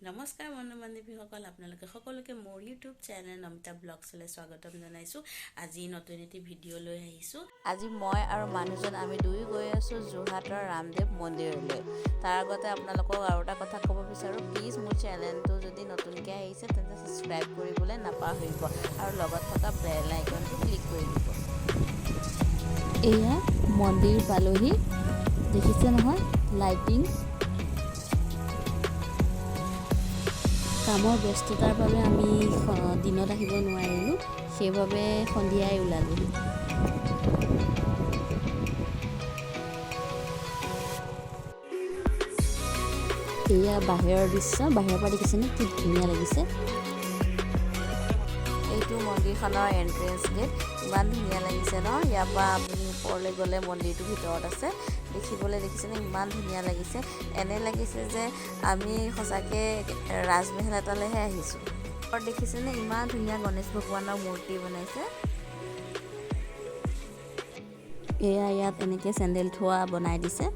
নমস্কাৰ বন্ধু বান্ধৱীসকল, আপোনালোকে সকলোকে মোৰ ইউটিউব চেনেল নমিতা ব্লগছলৈ স্বাগতম জনাইছোঁ। আজি নতুন এটি ভিডিঅ' লৈ আহিছোঁ। আজি মই আৰু মানুহজন আমি দুয়ো গৈ আছোঁ যোৰহাটৰ ৰামদেৱ মন্দিৰলৈ। তাৰ আগতে আপোনালোকক আৰু এটা কথা ক'ব বিচাৰোঁ, প্লিজ মোৰ চেনেলটো যদি নতুনকৈ আহিছে তেন্তে ছাবস্ক্ৰাইব কৰিবলৈ নাপাহৰিব আৰু লগত থকা বেল আইকনটো ক্লিক কৰি দিব। এয়া মন্দিৰ পালোহি, দেখিছে নহয় লাইটিং। কামৰ ব্যস্ততাৰ বাবে আমি দিনত আহিব নোৱাৰিলোঁ, সেইবাবে সন্ধিয়াই ওলালোঁ। এয়া বাহিৰৰ দৃশ্য, বাহিৰৰ পৰা দেখিছেনে কি ধুনীয়া লাগিছে। এইটো মন্দিৰখনৰ এন্ট্ৰেন্স গেট, ইমান ধুনীয়া লাগিছে ন। ইয়াৰ পৰা আপুনি ওপৰলৈ গ'লে মন্দিৰটো ভিতৰত আছে, দেখিবলৈ দেখিছেনে ইমান ধুনীয়া লাগিছে। এনে লাগিছে যে আমি সঁচাকৈ ৰাজমহল এটালৈহে আহিছোঁ। ওপৰত দেখিছেনে ইমান ধুনীয়া গণেশ ভগৱানৰ মূৰ্তি বনাইছে। এয়া ইয়াত এনেকৈ চেণ্ডেল থোৱা বনাই দিছে,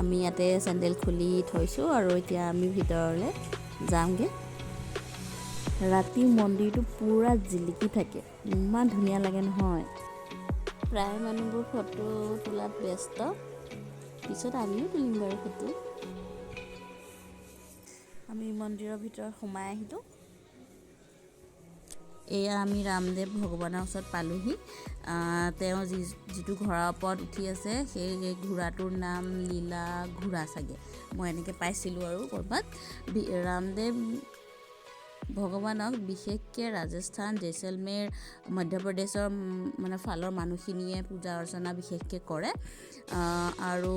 আমি ইয়াতে চেণ্ডেল খুলি থৈছোঁ আৰু এতিয়া আমি ভিতৰলৈ যামগৈ। ৰাতি মন্দিৰটো পূৰা জিলিকি থাকে, ইমান ধুনীয়া লাগে নহয়। প্ৰায় মানুহবোৰ ফটো তোলাত ব্যস্ত, পিছত আমিও তুলিম বাৰু ফটো। আমি মন্দিৰৰ ভিতৰত সোমাই আহিলোঁ। এয়া আমি ৰামদেৱ ভগৱানৰ ওচৰত পালোহি। তেওঁ যিটো ঘোঁৰাৰ ওপৰত উঠি আছে সেই ঘোঁৰাটোৰ নাম লীলা ঘোঁৰা চাগে, মই এনেকৈ পাইছিলোঁ আৰু ক'ৰবাত। ৰামদেৱ ভগৱানক বিশেষকৈ ৰাজস্থান, জেচলমেৰ, মধ্যপ্ৰদেশৰ মানে ফালৰ মানুহখিনিয়ে পূজা অৰ্চনা বিশেষকৈ কৰে। আৰু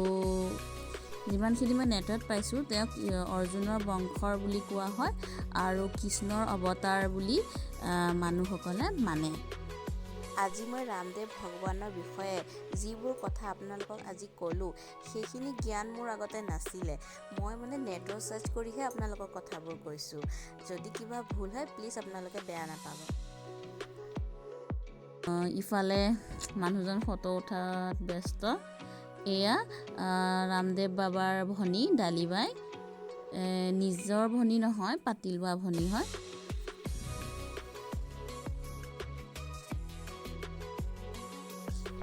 যিমানখিনি মই নেটত পাইছোঁ, তেওঁক অৰ্জুনৰ বংশৰ বুলি কোৱা হয় আৰু কৃষ্ণৰ অৱতাৰ বুলি মানুহসকলে মানে। আজি মই ৰামদেৱ ভগৱানৰ বিষয়ে যিবোৰ কথা আপোনালোকক আজি ক'লোঁ, সেইখিনি জ্ঞান মোৰ আগতে নাছিলে। মই মানে নেটত চাৰ্চ কৰিহে আপোনালোকক কথাবোৰ কৈছোঁ। যদি কিবা ভুল হয় প্লিজ আপোনালোকে বেয়া নাপাব। ইফালে মানুহজন ফটো উঠাত ব্যস্ত। এয়া ৰামদেৱ বাবাৰ ভনী ডালিবাই, নিজৰ ভনী নহয়, পাতিল লোৱা ভনী হয়।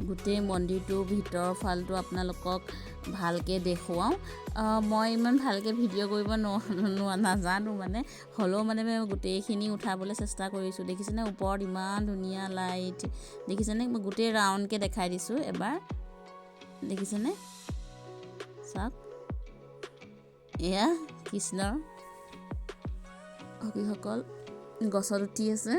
গোটেই মন্দিৰটোৰ ভিতৰৰ ফালটো আপোনালোকক ভালকৈ দেখুৱাওঁ। মই ইমান ভালকৈ ভিডিঅ' কৰিব নাজানো মানে, হ'লেও মানে গোটেইখিনি উঠাবলৈ চেষ্টা কৰিছোঁ। দেখিছেনে ওপৰত ইমান ধুনীয়া লাইট, দেখিছেনে? মই গোটেই ৰাউণ্ডকৈ দেখাই দিছোঁ এবাৰ, দেখিছেনে? চাওক, এয়া কৃষ্ণৰ সখীসকল গছত উঠি আছে,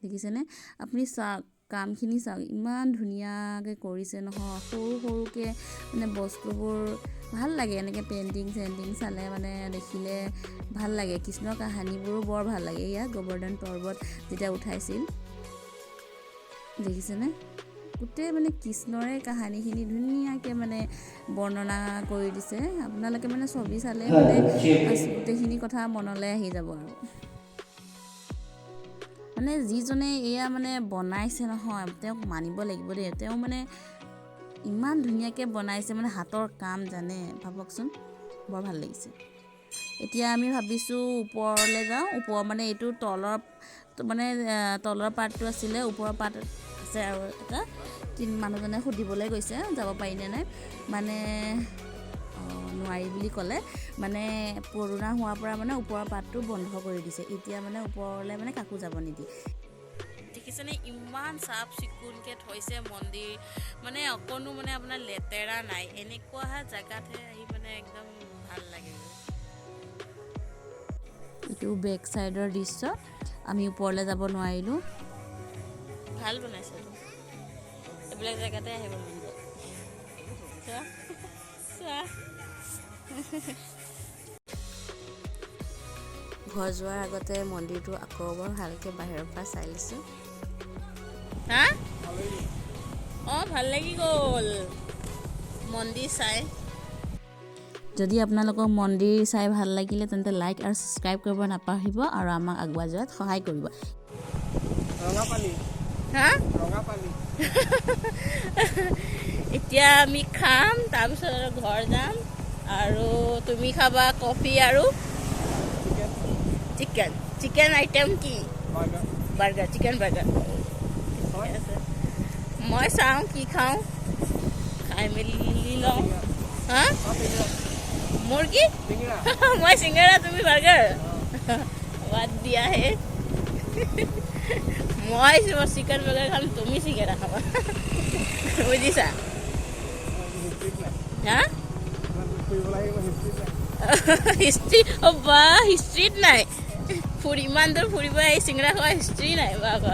দেখিছেনে? আপুনি চাওক, কামখিনি চাওক, ইমান ধুনীয়াকৈ কৰিছে নহয়। সৰু সৰুকৈ মানে বস্তুবোৰ ভাল লাগে, এনেকৈ পেইণ্টিং চালে মানে দেখিলে ভাল লাগে। কৃষ্ণৰ কাহানীবোৰো বৰ ভাল লাগে। ইয়াত গোৱৰ্ধন পৰ্বত যেতিয়া উঠাইছিল, দেখিছেনে? গোটেই মানে কৃষ্ণৰে কাহানীখিনি ধুনীয়াকৈ মানে বৰ্ণনা কৰি দিছে। আপোনালোকে মানে ছবি চালে মানে গোটেইখিনি কথা মনলৈ আহি যাব আৰু। মানে যিজনে এয়া মানে বনাইছে নহয়, তেওঁক মানিব লাগিব দেই। তেওঁ মানে ইমান ধুনীয়াকৈ বনাইছে, মানে হাতৰ কাম জানে, ভাবকচোন, বৰ ভাল লাগিছে। এতিয়া আমি ভাবিছোঁ ওপৰলৈ যাওঁ। ওপৰ মানে এইটো তলৰ পাৰ্টটো আছিলে, ওপৰৰ পাৰ্ট আছে আৰু এটা। মানুহজনে সুধিবলৈ গৈছে যাব পাৰিনে নাই, মানে নোৱাৰি বুলি ক'লে। মানে পুৰণা হোৱাৰ পৰা মানে ওপৰৰ পাতটো বন্ধ কৰি দিছে, এতিয়া মানে ওপৰলৈ মানে কাকো যাব নিদিয়ে। দেখিছেনে ইমান চাফ চিকুণকৈ থৈছে মন্দিৰ, মানে অকণো মানে আপোনাৰ লেতেৰা নাই। এনেকুৱা জেগাতহে আহি মানে একদম ভাল লাগে। এইটো বেক চাইডৰ দৃশ্য, আমি ওপৰলৈ যাব নোৱাৰিলোঁ। ভাল বনাইছে, এইবিলাক জেগাতে আহিব মন যায়। ঘৰ যোৱাৰ আগতে মন্দিৰটো আকৌ বৰ ভালকৈ বাহিৰৰ পৰা চাই লৈছোঁ। ভাল লাগি গ'ল মন্দিৰ চাই। যদি আপোনালোকক মন্দিৰ চাই ভাল লাগিলে তেন্তে লাইক আৰু ছাবস্ক্ৰাইব কৰিব নাপাহৰিব আৰু আমাক আগুৱাই যোৱাত সহায় কৰিব। এতিয়া আমি খাম, তাৰপিছত আৰু ঘৰ যাম। আৰু তুমি খাবা কফি আৰু চিকেন চিকেন আইটেম কি বাৰ্গাৰ চিকেন বাৰ্গাৰ ঠিক আছে মই চাওঁ কি খাওঁ খাই মেলি লওঁ হা মোৰ কি মই চিংগাৰা তুমি বাৰ্গাৰ বাদ দিয়াহে মই চিকেন বাৰ্গাৰ খাম তুমি চিংগাৰা খাবা বুজিছা হা হিষ্ট্ৰী বা হিষ্ট্ৰীত নাই ইমান দূৰ ফুৰিব আহি চিংৰা খোৱা হিষ্ট্ৰী নাই বাবা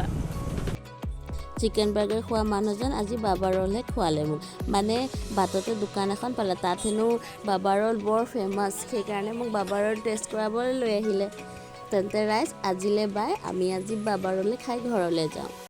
চিকেন বাৰ্গাৰ খোৱা মানুহজন আজি বাবা ৰলহে খোৱালে মোক মানে বাটতে দোকান এখন পালে তাত হেনো বাবা ৰল বৰ ফেমাছ সেইকাৰণে মোক বাবা ৰল টেষ্ট কৰাবলৈ লৈ আহিলে তেন্তে ৰাইজ আজিলৈ বাই আমি আজি বাবা ৰলে খাই ঘৰলৈ যাওঁ